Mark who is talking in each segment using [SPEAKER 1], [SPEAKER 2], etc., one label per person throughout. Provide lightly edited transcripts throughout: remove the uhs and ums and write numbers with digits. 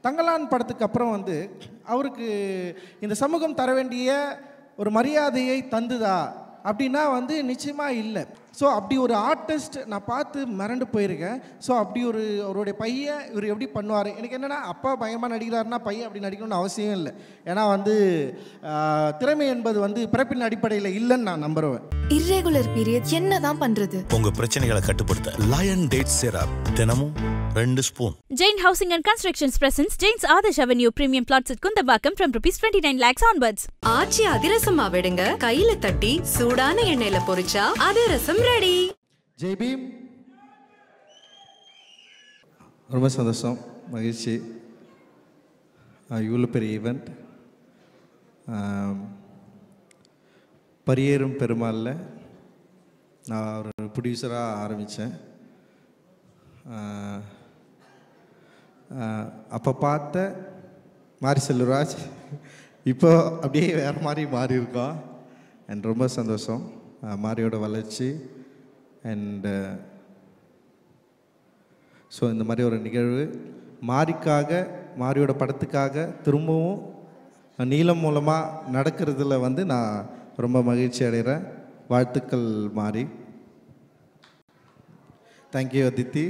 [SPEAKER 1] தங்கலான் படத்துக்கு அப்புறம் வந்து அவருக்கு இந்த சமூகம் தர வேண்டிய ஒரு மரியாதையை தந்துதா அப்படின்னா வந்து நிச்சயமாக இல்லை. ஸோ அப்படி ஒரு ஆர்டிஸ்ட் நான் பார்த்து மிரண்டு போயிருக்கேன். ஸோ அப்படி அவருடைய பையன் இவர் எப்படி பண்ணுவார், எனக்கு என்னென்னா அப்பா பயமாக நடிக்கிறாருன்னா பையன் அப்படி நடிக்கணும்னு அவசியம் இல்லை. ஏன்னா வந்து திறமை என்பது வந்து பிறப்பின் அடிப்படையில் இல்லைன்னு நான் நம்புறேன்.
[SPEAKER 2] இர்ரெகுலர் பீரியட் என்ன தான் பண்றது?
[SPEAKER 3] உங்க பிரச்சனைகளை கட்டுப்படுத்த லயன் டேட் சிரப் தினமும் 2 spoon.
[SPEAKER 4] Jain Housing and Constructions presents Jain's Adarsh Avenue premium plots at Kundambakam from ₹29 lakhs onwards.
[SPEAKER 2] ஆச்சி அதிரசமா விடுங்க, கையில தட்டி சூடான எண்ணெயில பொரிச்சா அதிரசம் ரெடி.
[SPEAKER 1] ஜெய் பீம். ரொம்ப சந்தோஷம், மகிழ்ச்சி. இவ்வளோ பெரிய ஈவெண்ட் பரியேறும் பெருமாளில் நான் ஒரு ப்ரொடியூசராக ஆரம்பித்தேன். அப்போ பார்த்த மாரி செல்வராஜ் இப்போ அப்படியே வேறு மாதிரி மாறி இருக்கோம். அண்ட் ரொம்ப சந்தோஷம் மாரியோட வளர்ச்சி. அண்டு ஸோ இந்த மாதிரி ஒரு நிகழ்வு மாரியோட படத்துக்காக திரும்பவும் நீளம் மூலமாக நடக்கிறதுல வந்து நான் ரொம்ப மகிழ்ச்சி அடைகிறேன். வாழ்த்துக்கள் மாரி. Thank you Aditi.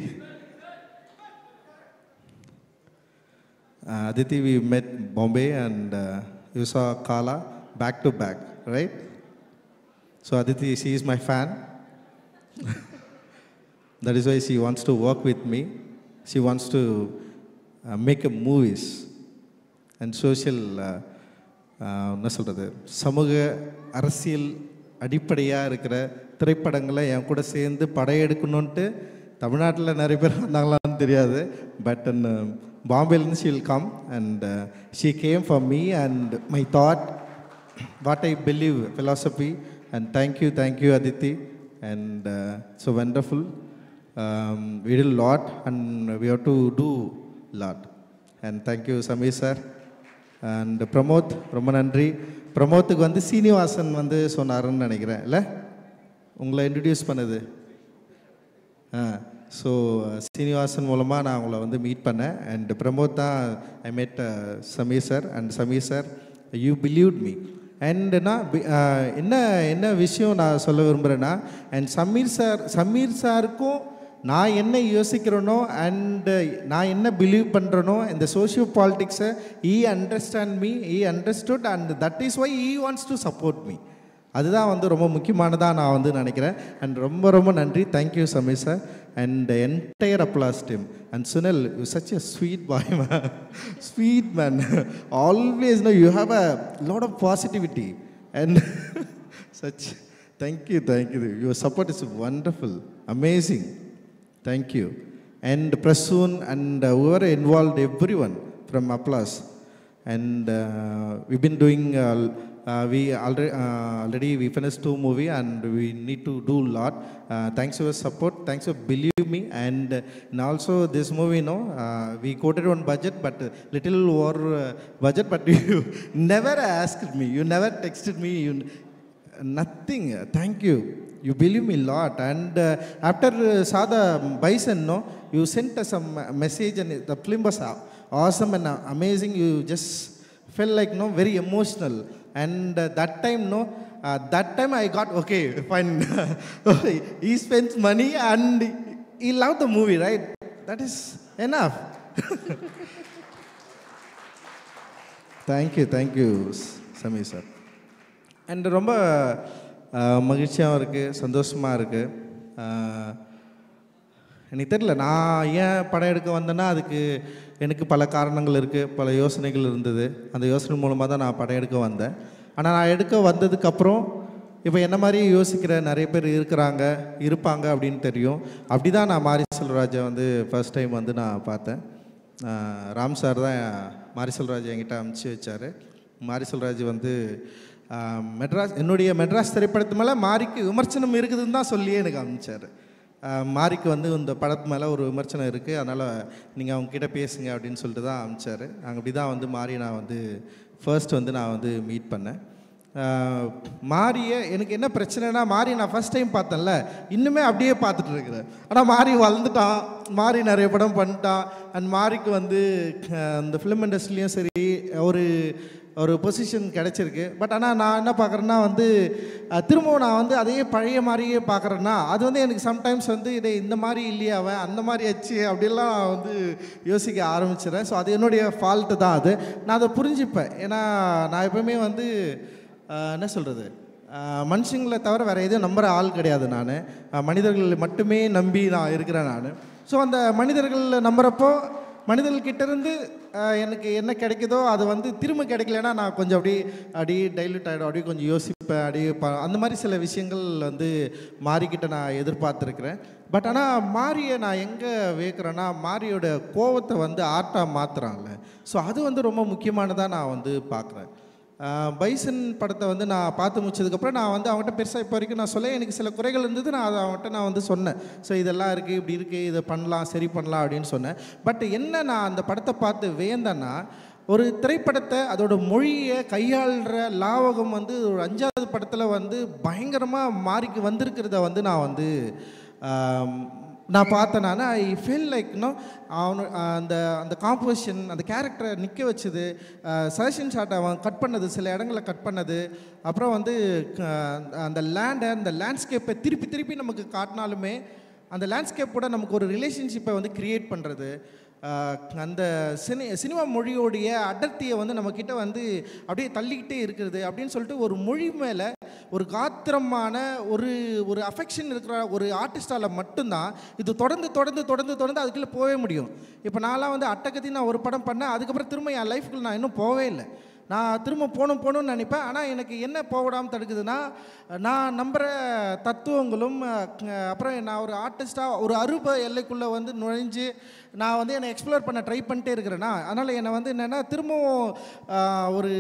[SPEAKER 1] Aditi, we met Bombay and you saw Kala back to back, right? So Aditi, she is my fan. That is why she wants to work with me. She wants to make a movies and social என்ன சொல்கிறது, சமூக அரசியல் அடிப்படையாக இருக்கிற திரைப்படங்களை என் கூட சேர்ந்து படையெடுக்கணுன்ட்டு தமிழ்நாட்டில் நிறைய பேர் வந்தாங்களான்னு தெரியாது. பட் பாம்பேலேருந்து she will come and she came for me and my thought, what I believe, philosophy. And thank you Aditi. And so wonderful. We did a lot and we have to do a lot. And thank you Samir sir. And Pramod, ரொம்ப நன்றி. பிரமோத்துக்கு வந்து சீனிவாசன் வந்து சொன்னாருன்னு நினைக்கிறேன், இல்லை உங்களை introduce பண்ணது. So Srinivasan மூலமாக நான் உங்களை வந்து மீட் பண்ணேன். அண்ட் பிரமோத் தான் I made Sameer sir. And Sameer sir, you believed me. And நான் என்ன விஷயம் நான் சொல்ல விரும்புகிறேன்னா, அண்ட் சமீர் சாருக்கும் நான் என்ன யோசிக்கிறேனோ அண்டு நான் என்ன பிலீவ் பண்ணுறேனோ இந்த சோஷியோ பாலிட்டிக்ஸை he understood and that is why he wants to support me. அதுதான் வந்து ரொம்ப முக்கியமானதாக நான் வந்து நினைக்கிறேன். அண்ட் ரொம்ப ரொம்ப நன்றி. Thank you Sameer sir and entire applause team. And Sunil, you such a sweet boy man, sweet man. Always know you have a lot of positivity and such. Thank you. Your support is wonderful, amazing. Thank you. And Prasoon and whoever involved, everyone from Applause. And we've been doing, we already we finished 2 movies and we need to do a lot. Thanks for your support. Thanks for believe me. And also this movie, we quoted on budget, but little over budget. But you never asked me. You never texted me. Nothing. Thank you. You believe me a lot. And after saw the Bison, you sent us some message and the film was awesome and amazing. You just felt like very emotional. And that time I got okay, fine. He spends money and he loved the movie, right? That is enough. Thank you, Samir sir. And ரொம்ப மகிழ்ச்சியாகவும் இருக்குது, சந்தோஷமாக இருக்குது. எனக்கு தெரியல நான் ஏன் படம் எடுக்க வந்தேன்னா அதுக்கு எனக்கு பல காரணங்கள் இருக்குது, பல யோசனைகள் இருந்தது. அந்த யோசனை மூலமாக தான் நான் படம் எடுக்க வந்தேன். ஆனால் நான் எடுக்க வந்ததுக்கப்புறம் இப்போ என்ன மாதிரி யோசிக்கிற நிறைய பேர் இருப்பாங்க அப்படின்னு தெரியும். அப்படி தான் நான் மாரி செல்வராஜை வந்து ஃபர்ஸ்ட் டைம் வந்து நான் பார்த்தேன். ராம் சார் தான் மாரி செல்வராஜ் என்கிட்ட அனுப்பிச்சி வச்சார். மாரி செல்வராஜ் வந்து என்னுடைய மெட்ராஸ் திரைப்படத்து மேலே மாரிக்கு விமர்சனம் இருக்குதுன்னு தான் சொல்லியே எனக்கு அனுப்பிச்சார். மாரிக்கு வந்து இந்த படத்து மேலே ஒரு விமர்சனம் இருக்குது, அதனால் நீங்கள் அவங்கக்கிட்ட பேசுங்க அப்படின்னு சொல்லிட்டு தான் அனுப்பிச்சார். நாங்கள் அப்படி தான் வந்து மாரி நான் வந்து ஃபர்ஸ்ட் வந்து நான் வந்து மீட் பண்ணேன். மாரியை எனக்கு என்ன பிரச்சனைனா, மாரி நான் ஃபஸ்ட் டைம் பார்த்தேன்ல, இன்னுமே அப்படியே பார்த்துட்டு இருக்கிறேன். ஆனால் மாரி வளர்ந்துட்டான், மாரி நிறைய படம் பண்ணிட்டான். அண்ட் மாரிக்கு வந்து இந்த ஃபிலிம் இண்டஸ்ட்ரிலையும் சரி ஒரு பொசிஷன் கிடச்சிருக்கு. பட் ஆனால் நான் என்ன பார்க்குறேன்னா வந்து திரும்பவும் நான் வந்து அதே பழைய மாதிரியே பார்க்குறேன்னா, அது வந்து எனக்கு சம்டைம்ஸ் வந்து இதே இந்த மாதிரி இல்லையே அவன் அந்த மாதிரி ஆச்சு அப்படிலாம் நான் வந்து யோசிக்க ஆரம்பிச்சிடுறேன். ஸோ அது என்னுடைய ஃபால்ட்டு தான். அது நான் அதை புரிஞ்சுப்பேன். ஏன்னா நான் எப்போவுமே வந்து என்ன சொல்கிறது, மனுஷங்களை தவிர வேறு எதுவும் நம்புகிற ஆள் கிடையாது. நான் மனிதர்கள் மட்டுமே நம்பி நான் இருக்கிறேன் நான். ஸோ அந்த மனிதர்கள் நம்புகிறப்போ மனிதர்கள்கிட்டேருந்து எனக்கு என்ன கிடைக்குதோ அது வந்து திரும்ப கிடைக்கலன்னா நான் கொஞ்சம் அப்படியே டைல்யூட் ஆகிடும், அப்படியே கொஞ்சம் யோசிப்பேன், அந்த மாதிரி சில விஷயங்கள் வந்து மாரிக்கிட்ட நான் எதிர்பார்த்துருக்குறேன். பட் ஆனால் மாரியை நான் எங்கே வைக்கிறேன்னா, மாரியோட கோவத்தை வந்து ஆர்ட்டாக மாற்றுறான்ல, ஸோ அது வந்து ரொம்ப முக்கியமானதாக நான் வந்து பார்க்குறேன். பைசன் படத்தை வந்து நான் பார்த்து முடிச்சதுக்கப்புறம் நான் வந்து அவங்ககிட்ட பெருசாக இப்போ வரைக்கும் நான் சொல்ல, எனக்கு சில குறைகள் இருந்தது, நான் அதை அவங்ககிட்ட நான் வந்து சொன்னேன். ஸோ இதெல்லாம் இருக்குது, இப்படி இருக்குது, இதை பண்ணலாம், சரி பண்ணலாம் அப்படின்னு சொன்னேன். பட் என்ன நான் அந்த படத்தை பார்த்து வேந்தேன்னா, ஒரு திரைப்படத்தை அதோட மொழியை கையாளுற லாவகம் வந்து ஒரு 5வது படத்தில் வந்து பயங்கரமாக மாறிக்கு வந்திருக்கிறத வந்து நான் பார்த்தேன். ஐ ஃபீல் லைக் அந்த காம்போசிஷன், அந்த கேரக்டரை நிற்க வச்சது, சஜஷன் ஷாட்டை அவன் கட் பண்ணது, சில இடங்களில் கட் பண்ணது, அப்புறம் வந்து அந்த லேண்ட்ஸ்கேப்பை திருப்பி நமக்கு காட்டினாலுமே அந்த லேண்ட்ஸ்கேப்போட நமக்கு ஒரு ரிலேஷன்ஷிப்பை வந்து க்ரியேட் பண்ணுறது, அந்த சினிமா மொழியோடைய அடர்த்தியை வந்து நம்மக்கிட்ட வந்து அப்படியே தள்ளிக்கிட்டே இருக்கிறது அப்படின்னு சொல்லிட்டு, ஒரு மொழி மேலே ஒரு காத்திரமான ஒரு அஃபெக்ஷன் இருக்கிற ஒரு ஆர்டிஸ்டால் மட்டும்தான் இது தொடர்ந்து அதுக்குள்ளே போகவே முடியும். இப்போ நான்லாம் வந்து அட்டகத்தி நான் ஒரு படம் பண்ணேன், அதுக்கப்புறம் திரும்ப என் லைஃப்குள்ளே நான் இன்னும் போகவே இல்லை. நான் திரும்ப போகணும்னு நினைப்பேன். ஆனால் எனக்கு என்ன போகடாமல் தடுக்குதுன்னா, நான் நம்புகிற தத்துவங்களும் அப்புறம் நான் ஒரு ஆர்டிஸ்ட்டாக ஒரு அருப எல்லைக்குள்ளே வந்து நுழைஞ்சு நான் வந்து என்னை எக்ஸ்ப்ளோர் பண்ண ட்ரை பண்ணிட்டே இருக்கிறேன்னா, அதனால் என்னை வந்து என்னென்னா திரும்பவும் ஒரு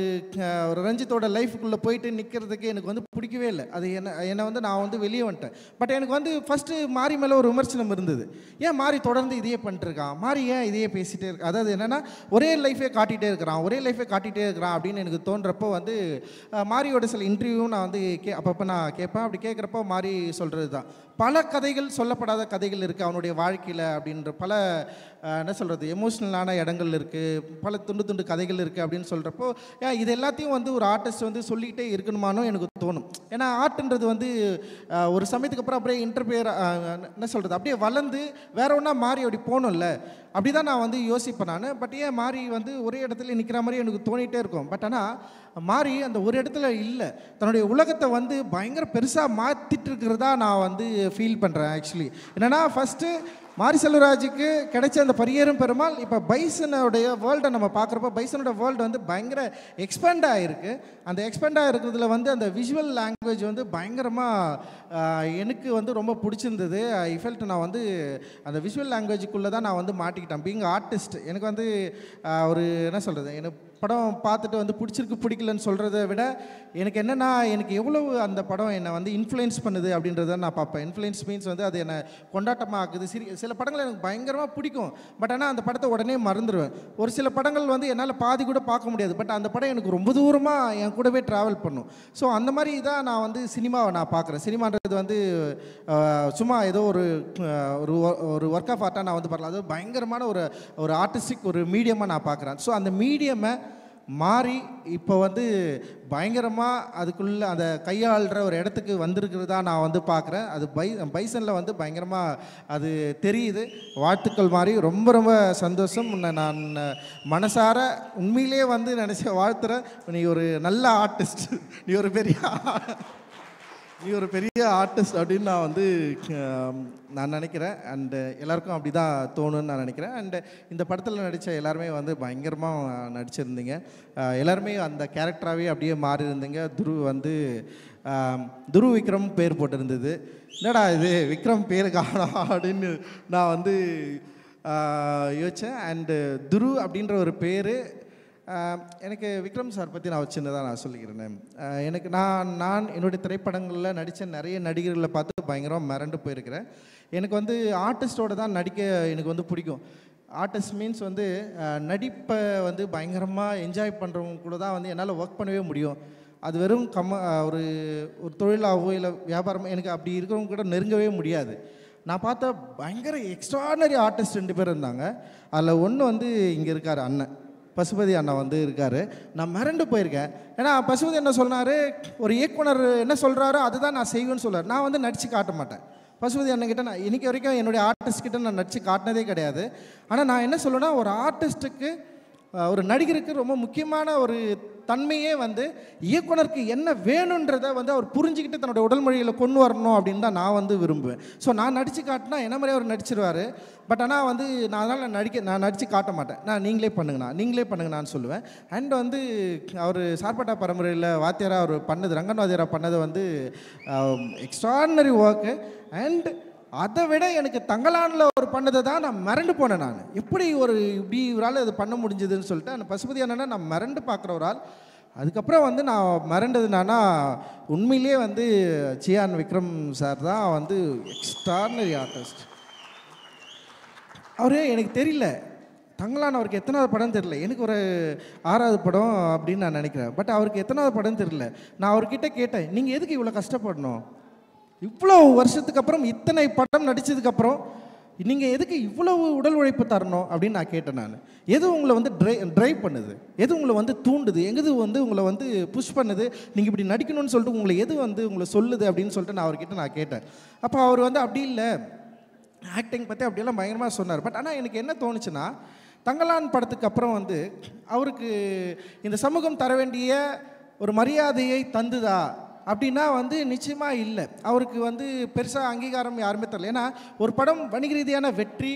[SPEAKER 1] ரஞ்சித்தோட லைஃபுக்குள்ளே போயிட்டு நிற்கிறதுக்கு எனக்கு வந்து பிடிக்கவே இல்லை. அது என்னை வந்து நான் வந்து வெளியே வந்துட்டேன். பட் எனக்கு வந்து ஃபஸ்ட்டு மாரி மேலே ஒரு விமர்சனம் இருந்தது. ஏன் மாரி தொடர்ந்து இதையே பண்ணிட்டுருக்கான், மாரி ஏன் இதையே பேசிகிட்டே இருக்கான், அதாவது என்னென்னா ஒரே லைஃபே காட்டிகிட்டே இருக்கிறான் அப்படின்னு எனக்கு தோன்றப்போ வந்து மாரியோட சில இன்டர்வியூவும் நான் வந்து அப்பப்போ நான் கேட்பேன். அப்படி கேட்குறப்போ மாரி சொல்கிறது தான், பல கதைகள், சொல்லப்படாத கதைகள் இருக்குது அவனுடைய வாழ்க்கையில் அப்படின்ற பல என்ன சொல்கிறது எமோஷ்னலான இடங்கள் இருக்குது, பல துண்டு கதைகள் இருக்குது அப்படின்னு சொல்கிறப்போ இது எல்லாத்தையும் வந்து ஒரு ஆர்டிஸ்ட் வந்து சொல்லிக்கிட்டே இருக்கணுமானோ எனக்கு தோணும். ஏன்னா ஆர்ட்ன்றது வந்து ஒரு சமயத்துக்கு அப்புறம் அப்படியே இன்டர்பியர் என்ன சொல்கிறது அப்படியே வளர்ந்து வேற ஒன்றா மாறி அப்படி போகணும்ல, அப்படி தான் நான் வந்து யோசிப்பேன் நான். பட் ஏன் மாறி வந்து ஒரே இடத்துல நிற்கிற மாதிரி எனக்கு தோணிகிட்டே இருக்கும். பட் ஆனால் மாறி அந்த ஒரு இடத்துல இல்லை, தன்னுடைய உலகத்தை வந்து பயங்கர பெருசாக மாற்றிட்டு இருக்கிறதா நான் வந்து ஃபீல் பண்ணுறேன். ஆக்சுவலி என்னென்னா, ஃபஸ்ட்டு மாரி செல்வராஜுக்கு கிடைச்ச அந்த பரியேறும் பெருமாள், இப்போ பைசனுடைய வேர்ல்டை நம்ம பார்க்குறப்போ பைசனோட வேர்ல்டு வந்து பயங்கர எக்ஸ்பேண்ட் ஆகிருக்கு. அந்த எக்ஸ்பேண்ட் ஆகிருக்கிறதுல வந்து அந்த விஷுவல் லாங்குவேஜ் வந்து பயங்கரமாக எனக்கு வந்து ரொம்ப பிடிச்சிருந்தது. ஐ ஃபெல்ட் நான் வந்து அந்த விஷுவல் லாங்குவேஜுக்குள்ளே தான் நான் வந்து மாட்டிக்கிட்டேன். பீயிங் ஆர்டிஸ்ட் எனக்கு வந்து ஒரு என்ன சொல்கிறது, எனக்கு படம் பார்த்துட்டு வந்து பிடிக்கலன்னு சொல்கிறத விட எனக்கு என்னென்னா, எனக்கு எவ்வளவு அந்த படம் என்னை வந்து இன்ஃப்ளூயன்ஸ் பண்ணுது அப்படின்றத நான் பார்ப்பேன். இன்ஃப்ளூயன்ஸ் மீன்ஸ் வந்து அது என்னை கொண்டாட்டமாக ஆக்குது. சில படங்கள் எனக்கு பயங்கரமாக பிடிக்கும், பட் ஆனால் அந்த படத்தை உடனே மறந்துடுவேன். ஒரு சில படங்கள் வந்து என்னால் பாதி கூட பார்க்க முடியாது, பட் அந்த படம் எனக்கு ரொம்ப தூரமாக என் கூடவே ட்ராவல் பண்ணும். ஸோ அந்த மாதிரி தான் நான் வந்து சினிமாவை நான் பார்க்குறேன். சினிமான்றது வந்து சும்மா ஏதோ ஒரு ஒர்க் ஆஃப் ஆர்ட்டாக நான் வந்து பார்க்கலாம். அது பயங்கரமான ஒரு ஆர்டிஸ்டிக் ஒரு மீடியமாக நான் பார்க்குறேன். ஸோ அந்த மீடியமை மாறி இப்போ வந்து பயங்கரமாக அதுக்குள்ளே அந்த கையாளுற ஒரு இடத்துக்கு வந்திருக்கிறதா நான் வந்து பார்க்குறேன். அது பைசனில் வந்து பயங்கரமாக அது தெரியுது. வாழ்த்துக்கள் மாறி, ரொம்ப ரொம்ப சந்தோஷம். நான் மனசார உண்மையிலே வந்து நினச்ச வாழ்த்துறேன். நீ ஒரு நல்ல ஆர்டிஸ்ட், நீ ஒரு பெரிய ஆர்டிஸ்ட் அப்படின்னு நான் வந்து நான் நினைக்கிறேன். அண்டு எல்லாருக்கும் அப்படி தான் தோணுன்னு நான் நினைக்கிறேன். அண்டு இந்த படத்தில் நடித்த எல்லாருமே வந்து பயங்கரமாக நடிச்சிருந்தீங்க. எல்லாருமே அந்த கேரக்டராகவே அப்படியே மாறி இருந்தீங்க. துரு விக்ரம் பேர் போட்டிருந்தது. என்னடா இது விக்ரம் பேர் காணோம் அப்படின்னு நான் வந்து யோசித்தேன். அண்டு துரு அப்படின்ற ஒரு பேர் எனக்கு விக்ரம் சார் பற்றி நான் சின்னதாக நான் சொல்லிக்கிறேன். எனக்கு நான் என்னுடைய திரைப்படங்களில் நடித்த நிறைய நடிகர்களை பார்த்து பயங்கரமாக மிரண்டு போயிருக்கிறேன். எனக்கு வந்து ஆர்டிஸ்டோடு தான் நடிக்க எனக்கு வந்து பிடிக்கும். ஆர்டிஸ்ட் மீன்ஸ் வந்து நடிப்பை வந்து பயங்கரமாக என்ஜாய் பண்ணுறவங்க கூட தான் வந்து என்னால் ஒர்க் பண்ணவே முடியும். அது வெறும் ஒரு ஒரு தொழிலாகவோ இல்லை வியாபாரமோ எனக்கு அப்படி இருக்கிறவங்க கூட நெருங்கவே முடியாது. நான் பார்த்தா பயங்கர எக்ஸ்ட்ரானரி ஆர்டிஸ்ட் 2 பேர் இருந்தாங்க. அதில் ஒன்று வந்து இங்கே இருக்கார் அண்ணன், பசுபதி அண்ணா வந்து இருக்கார். நான் மிரண்டு போயிருக்கேன். ஏன்னா பசுபதி என்ன சொன்னார், ஒரு இயக்குனர் என்ன சொல்கிறாரோ அதுதான் நான் செய்வேன்னு சொல்கிறார். நான் வந்து நடித்து காட்ட மாட்டேன். பசுபதி அண்ணன்கிட்ட நான் இன்றைக்கி வரைக்கும் என்னுடைய ஆர்டிஸ்ட்கிட்ட நான் நடித்து காட்டினதே கிடையாது. ஆனால் நான் என்ன சொல்லுவேன்னா, ஒரு ஆர்டிஸ்ட்டுக்கு ஒரு நடிகருக்கு ரொம்ப முக்கியமான ஒரு தன்மையே வந்து இயக்குனருக்கு என்ன வேணுன்றதை வந்து அவர் புரிஞ்சுக்கிட்டு தன்னுடைய உடல் மொழியில் கொண்டு வரணும் அப்படின்னு தான் நான் வந்து விரும்புவேன். ஸோ நான் நடித்து காட்டினா என்ன மாதிரியே அவர் நடிச்சிருவார். பட் ஆனால் வந்து நான் அதனால் நான் நடித்து காட்ட மாட்டேன். நீங்களே பண்ணுங்கண்ணான்னு சொல்லுவேன். அண்ட் வந்து அவர் சார்பட்டா பரம்பரையில் வாத்தியாராக அவர் பண்ணது, ரங்கன் வாத்தியாராக பண்ணது வந்து எக்ஸ்ட்ரானரி ஒர்க்கு. அண்ட் அதை விட எனக்கு தங்கலானில் ஒரு பண்ணதை தான் நான் மிரண்டு போனேன். நான் எப்படி இப்படி இவரால் அது பண்ண முடிஞ்சதுன்னு சொல்லிட்டு அந்த பசுபதி அண்ணனா நான் மிரண்டு பார்க்குற ஒரு ஆள். அதுக்கப்புறம் வந்து நான் மிரண்டதுனானா உண்மையிலேயே வந்து சியான் விக்ரம் சார் தான் வந்து எக்ஸ்ட்ரானரி ஆர்டிஸ்ட். அவரே எனக்கு தெரியல, தங்கலான் அவருக்கு எத்தனாவது படம் தெரியல, எனக்கு ஒரு 6வது படம் அப்படின்னு நான் நினைக்கிறேன். பட் அவருக்கு எத்தனாவது படம் தெரியல. நான் அவர்கிட்ட கேட்டேன், நீங்கள் எதுக்கு இவ்வளோ கஷ்டப்படணும், இவ்வளோ வருஷத்துக்கு அப்புறம் இத்தனை படம் நடித்ததுக்கப்புறம் நீங்கள் எதுக்கு இவ்வளவு உடல் உழைப்பு தரணும் அப்படின்னு நான் கேட்டேன். நான் எது உங்களை வந்து ட்ரைவ் பண்ணுது, எது உங்களை வந்து தூண்டுது, எது வந்து உங்களை வந்து புஷ் பண்ணுது, நீங்கள் இப்படி நடிக்கணும்னு சொல்லிட்டு உங்களை எது வந்து உங்களை சொல்லுது அப்படின்னு சொல்லிட்டு நான் அவர்கிட்ட நான் கேட்டேன். அப்போ அவர் வந்து அப்படி இல்லை, ஆக்டிங் பற்றி அப்படியெல்லாம் பயங்கரமாக சொன்னார். பட் ஆனால் எனக்கு என்ன தோணுச்சுன்னா, தங்கலான் படத்துக்கு அப்புறம் வந்து அவருக்கு இந்த சமூகம் தர வேண்டிய ஒரு மரியாதையை தந்துதா அப்படின்னா வந்து நிச்சயமாக இல்லை. அவருக்கு வந்து பெருசாக அங்கீகாரம் யாருமே தரல. ஏன்னா ஒரு படம் வணிக ரீதியான வெற்றி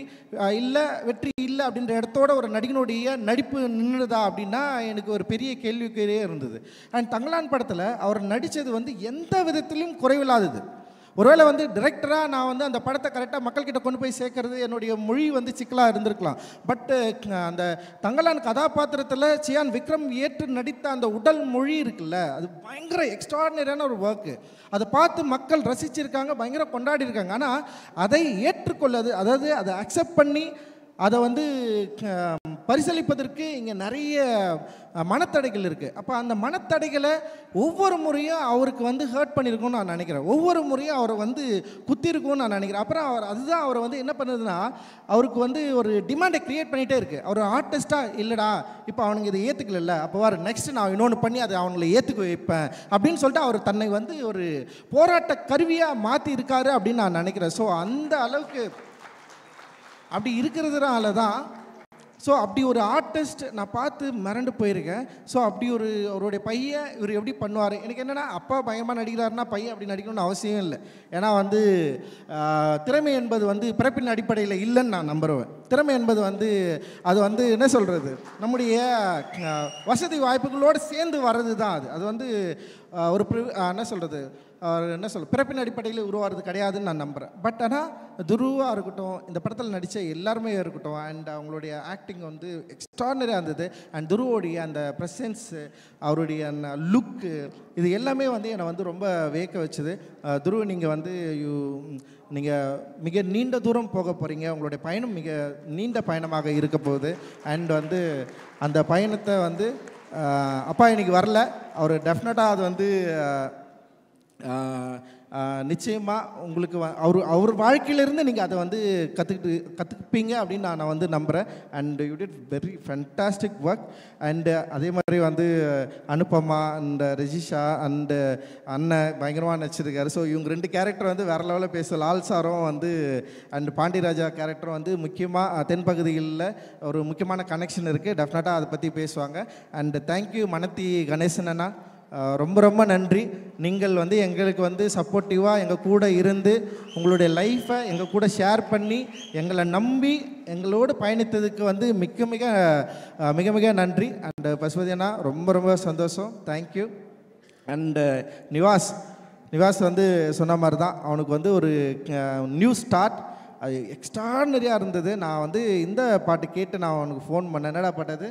[SPEAKER 1] இல்லை அப்படின்ற இடத்தோட ஒரு நடிகனுடைய நடிப்பு நின்றுதா அப்படின்னா எனக்கு ஒரு பெரிய கேள்விக்குறியே இருந்தது. அண்ட் தங்கலான் படத்தில் அவர் நடித்தது வந்து எந்த விதத்திலும் குறைவில்லாதது. ஒருவேளை வந்து டிரெக்டராக நான் வந்து அந்த படத்தை கரெக்டாக மக்கள்கிட்ட கொண்டு போய் சேர்க்கறது என்னுடைய மொழி வந்து சிக்கலாக இருந்திருக்கலாம். பட்டு அந்த தங்கலான் கதாபாத்திரத்தில் சியான் விக்ரம் ஏற்று நடித்த அந்த உடல் மொழி இருக்குல்ல, அது பயங்கர எக்ஸ்ட்ராடினரியான ஒரு ஒர்க்கு. அதை பார்த்து மக்கள் ரசிச்சிருக்காங்க, பயங்கர கொண்டாடி இருக்காங்க. ஆனால் அதை ஏற்றுக்கொள்ளது, அதாவது அதை அக்செப்ட் பண்ணி அதை வந்து பரிசளிப்பதற்கு இங்கே நிறைய மனத்தடைகள் இருக்குது. அப்போ அந்த மனத்தடைகளை ஒவ்வொரு முறையும் அவருக்கு வந்து ஹர்ட் பண்ணியிருக்கும்னு நான் நினைக்கிறேன். ஒவ்வொரு முறையும் அவரை வந்து குத்திருக்கும்னு நான் நினைக்கிறேன். அப்புறம் அதுதான் அவரை வந்து என்ன பண்ணுதுன்னா, அவருக்கு வந்து ஒரு டிமாண்டை க்ரியேட் பண்ணிகிட்டே இருக்குது. அவர் ஆர்டிஸ்ட்டாக இல்லைடா, இப்போ அவனுங்க இதை ஏற்றுக்கல, அப்போ வர நெக்ஸ்ட் நான் இன்னொன்று பண்ணி அதை அவங்கள ஏற்றுக்க வைப்பேன் அப்படின்னு சொல்லிட்டு அவர் தன்னை வந்து ஒரு போராட்ட கருவியாக மாற்றி இருக்காரு அப்படின்னு நான் நினைக்கிறேன். ஸோ அந்த அளவுக்கு அப்படி இருக்கிறதுனால தான், ஸோ அப்படி ஒரு ஆர்டிஸ்ட் நான் பார்த்து மிரண்டு போயிருக்கேன். ஸோ அப்படி அவருடைய பையன் இவர் எப்படி பண்ணுவார், எனக்கு என்னென்னா, அப்பா பயமாக நடிக்கிறாருன்னா பையன் அப்படி நடிக்கணும்னு அவசியம் இல்லை. ஏன்னா வந்து திறமை என்பது வந்து பிறப்பின் அடிப்படையில் இல்லைன்னு நான் நம்புவேன். திறமை என்பது வந்து அது வந்து என்ன சொல்கிறது, நம்முடைய வசதி வாய்ப்புகளோடு சேர்ந்து வர்றது தான். அது வந்து ஒரு என்ன பிறப்பின் அடிப்படையில் உருவாகிறது கிடையாதுன்னு நான் நம்புகிறேன். பட் ஆனால் துருவாக இருக்கட்டும், இந்த படத்தில் நடித்த எல்லாருமே இருக்கட்டும், அண்ட் அவங்களுடைய ஆக்டிங் வந்து எக்ஸ்ட்ரானரியாக இருந்தது. அண்ட் துருவோடைய அந்த ப்ரெசன்ஸு, அவருடைய அந்த லுக்கு, இது எல்லாமே வந்து என்னை வந்து ரொம்ப வியக்க வச்சுது. துருவ நீங்கள் வந்து நீங்கள் மிக நீண்ட தூரம் போக போகிறீங்க, உங்களுடைய பயணம் மிக நீண்ட பயணமாக இருக்க போகுது. அண்ட் வந்து அந்த பயணத்தை வந்து அப்பா இன்னைக்கு வரல, அவர் டெஃபினட்டாக அது வந்து நிச்சயமாக உங்களுக்கு அவர் வாழ்க்கையிலேருந்து நீங்கள் அதை வந்து கற்றுப்பீங்க அப்படின்னு நான் வந்து நம்புகிறேன். And you did very fantastic work. And அதே மாதிரி வந்து அனுபமா அண்ட் ரெஜிஷா அண்டு அண்ணன் பயங்கரமாக நடிச்சிருக்காரு. ஸோ இவங்க 2 கேரக்டர் வந்து வேறு லெவலில் பேச, லால் சாரும் வந்து அண்ட் பாண்டியராஜா கேரக்டரும் வந்து முக்கியமாக தென்பகுதிகளில் ஒரு முக்கியமான கனெக்ஷன் இருக்குது. டெஃபினட்டாக அதை பற்றி பேசுவாங்க. அண்டு தேங்க்யூ மனத்தி கணேசன் அண்ணா, ரொம்ப ரொம்ப நன்றி. நீங்கள் வந்து எங்களுக்கு வந்து சப்போர்ட்டிவாக எங்கள் கூட இருந்து உங்களுடைய லைஃப்பை எங்கள் கூட ஷேர் பண்ணி எங்களை நம்பி எங்களோடு பயணித்ததுக்கு வந்து மிக மிக நன்றி. அண்டு பசுபதி அண்ணா ரொம்ப ரொம்ப சந்தோஷம், தேங்க்யூ. அண்டு நிவாஸ் வந்து சொன்ன மாதிரி தான், அவனுக்கு வந்து ஒரு நியூ ஸ்டார்ட், அது எக்ஸ்ட்ரானரியாக இருந்தது. நான் வந்து இந்த பாட்டு கேட்டு நான் அவனுக்கு ஃபோன் பண்ணேன், என்னடா பாட்டு அது,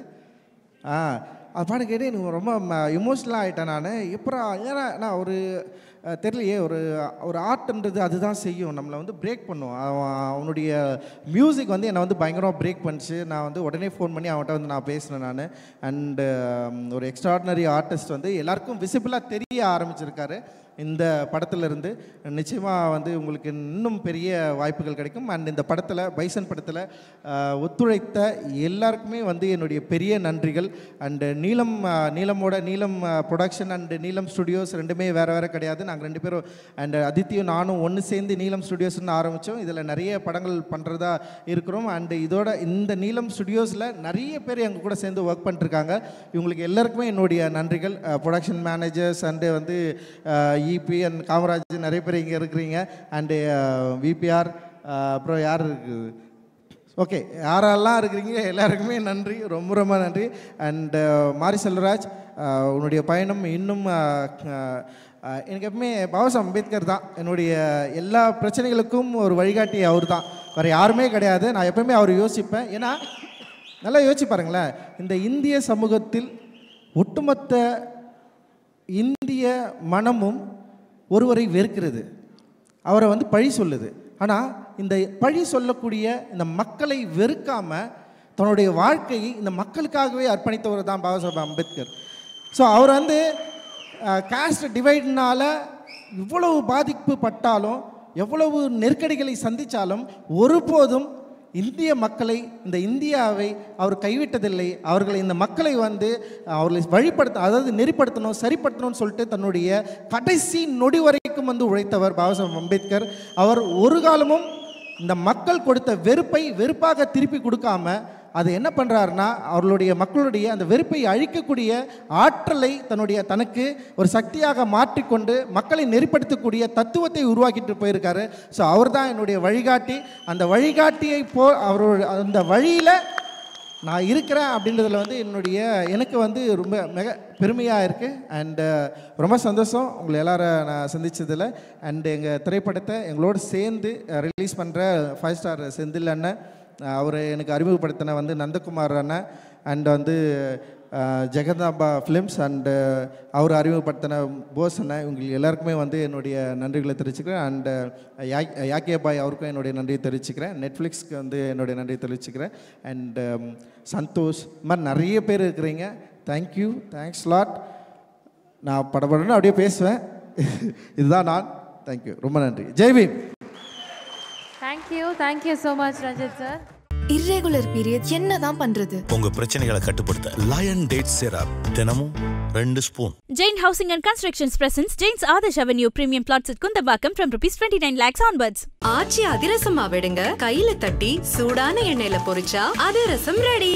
[SPEAKER 1] அது பாட்டு கேட்டு எனக்கு ரொம்ப எமோஷ்னலாக ஆகிட்டேன் நான். எப்படா ஏன்னா நான் ஒரு தெரியலையே, ஒரு ஆர்ட்ன்றது அதுதான் செய்யும், நம்மளை வந்து பிரேக் பண்ணும். அவனுடைய மியூசிக் வந்து என்னை வந்து பயங்கரமாக பிரேக் பண்ணிச்சு. நான் வந்து உடனே ஃபோன் பண்ணி அவன்கிட்ட வந்து நான் பேசினேன் நான். அண்டு ஒரு எக்ஸ்ட்ராடினரி ஆர்டிஸ்ட் வந்து எல்லாருக்கும் விசிபிளாக தெரிய ஆரம்பிச்சிருக்காரு இந்த படத்திலிருந்து. நிச்சயமாக வந்து உங்களுக்கு இன்னும் பெரிய வாய்ப்புகள் கிடைக்கும். அண்ட் இந்த படத்தில் பைசன் படத்தில் ஒத்துழைத்த எல்லாருக்குமே வந்து என்னுடைய பெரிய நன்றிகள். அண்டு நீலம் ப்ரொடக்ஷன் அண்டு நீலம் ஸ்டுடியோஸ் ரெண்டுமே வேறு வேறு கிடையாது. நாங்கள் 2 பேரும் அண்ட் அதித்தியும் நானும் ஒன்று சேர்ந்து நீலம் ஸ்டுடியோஸ்ன்னு ஆரம்பித்தோம். இதில் நிறைய படங்கள் பண்ணுறதா இருக்கிறோம். அண்டு இதோட இந்த நீலம் ஸ்டுடியோஸில் நிறைய பேர் எங்கள் கூட சேர்ந்து ஒர்க் பண்ணிட்டுருக்காங்க. இவங்களுக்கு எல்லாருக்குமே என்னுடைய நன்றிகள். ப்ரொடக்ஷன் மேனேஜர்ஸ் அண்டு வந்து இபி அண்ட் காமராஜ் நிறைய பேர் இங்கே இருக்கிறீங்க. அண்டு விபிஆர் அப்புறம் யார் இருக்குது, ஓகே, யாரெல்லாம் இருக்கிறீங்க எல்லாருக்குமே நன்றி, ரொம்ப ரொம்ப நன்றி. அண்டு மாரி செல்வராஜ், உன்னுடைய பயணம் இன்னும் எனக்கு எப்பவுமே பாபாசாஹேப் அம்பேத்கர் தான் என்னுடைய எல்லா பிரச்சனைகளுக்கும் ஒரு வழிகாட்டி. அவர் தான், வேறு யாருமே கிடையாது. நான் எப்பவுமே அவர் யோசிப்பேன். ஏன்னா நல்லா யோசிச்சு பாருங்களேன், இந்த இந்திய சமூகத்தில் ஒட்டுமொத்த இந்திய மனமும் ஒருவரை வெறுக்கிறது, அவரை வந்து பழி சொல்லுது. ஆனால் இந்த பழி சொல்லக்கூடிய இந்த மக்களை வெறுக்காமல் தன்னுடைய வாழ்க்கையை இந்த மக்களுக்காகவே அர்ப்பணித்தவர் தான் பாபாசாஹேப் அம்பேத்கர். ஸோ அவர் வந்து காஸ்ட் டிவைட்னால இவ்வளவு பாதிப்பு பட்டாலும், எவ்வளவு நெருக்கடிகளை சந்தித்தாலும் ஒருபோதும் இந்திய மக்களை, இந்த இந்தியாவை அவர் கைவிட்டதில்லை. அவர்களை, இந்த மக்களை வந்து அவர்களை வழிபடுத்த, அதாவது நெறிப்படுத்தணும், சரிப்படுத்தணும்னு சொல்லிட்டு தன்னுடைய கடைசி நொடி வரைக்கும் வந்து உழைத்தவர் பாபாசாஹேப் அம்பேத்கர். அவர் ஒரு காலமும் இந்த மக்கள் கொடுத்த வெறுப்பை வெறுப்பாக திருப்பி கொடுக்காம அது என்ன பண்ணுறாருன்னா, அவர்களுடைய மக்களுடைய அந்த வெறுப்பை அழிக்கக்கூடிய ஆற்றலை தனக்கு ஒரு சக்தியாக மாற்றிக்கொண்டு மக்களை நெறிப்படுத்தக்கூடிய தத்துவத்தை உருவாக்கிட்டு போயிருக்காரு. ஸோ அவர் தான் என்னுடைய வழிகாட்டி. அந்த வழிகாட்டியை அவரோட அந்த வழியில் நான் இருக்கிறேன் அப்படின்றதுல வந்து எனக்கு வந்து ரொம்ப மிக பெருமையாக இருக்குது. அண்டு ரொம்ப சந்தோஷம் உங்களை எல்லாரும் நான் சந்தித்ததில். அண்டு எங்கள் திரைப்படத்தை எங்களோடு சேர்ந்து ரிலீஸ் பண்ணுற 5 ஸ்டார் செந்தில் அண்ணன், அவர் எனக்கு அறிமுகப்படுத்தின வந்து நந்தகுமார் அண்ணன், அண்ட் வந்து ஜெகதாம்பா ஃபிலிம்ஸ், அண்டு அவர் அறிமுகப்படுத்தின போஸ் அண்ணன், இவங்களுக்கு எல்லாருக்குமே வந்து என்னுடைய நன்றிகளை தெரிவிச்சுக்கிறேன். அண்டு யாக்கே பாய் அவருக்கும் என்னுடைய நன்றியை தெரிவிச்சுக்கிறேன். நெட்ஃப்ளிக்ஸ்க்கு வந்து என்னுடைய நன்றியை தெரிவிச்சுக்கிறேன். அண்டு சந்தோஷ், இது மாதிரி நிறைய பேர் இருக்கிறீங்க. Thank you, thanks lot. நான் படப்படன்னு அப்படியே பேசுவேன், இதுதான் நான். தேங்க்யூ, ரொம்ப நன்றி. ஜெய் Bhim.
[SPEAKER 5] Thank you so much Ranjit sir.
[SPEAKER 2] irregular period என்னதான் பண்றது?
[SPEAKER 3] உங்க பிரச்சனைகளை கட்டுப்படுத்த லயன் டேட் சிரப் தினமும் 2 spoon.
[SPEAKER 4] Jain Housing and Constructions presents Jain's Adarsh Avenue Premium Plots at Kundambakam from ₹29 lakhs onwards.
[SPEAKER 2] ஆச்சி அதிரசமா விடுங்க, கையில தட்டி சூடான எண்ணெயில பொரிச்சா அதிரசம் ரெடி.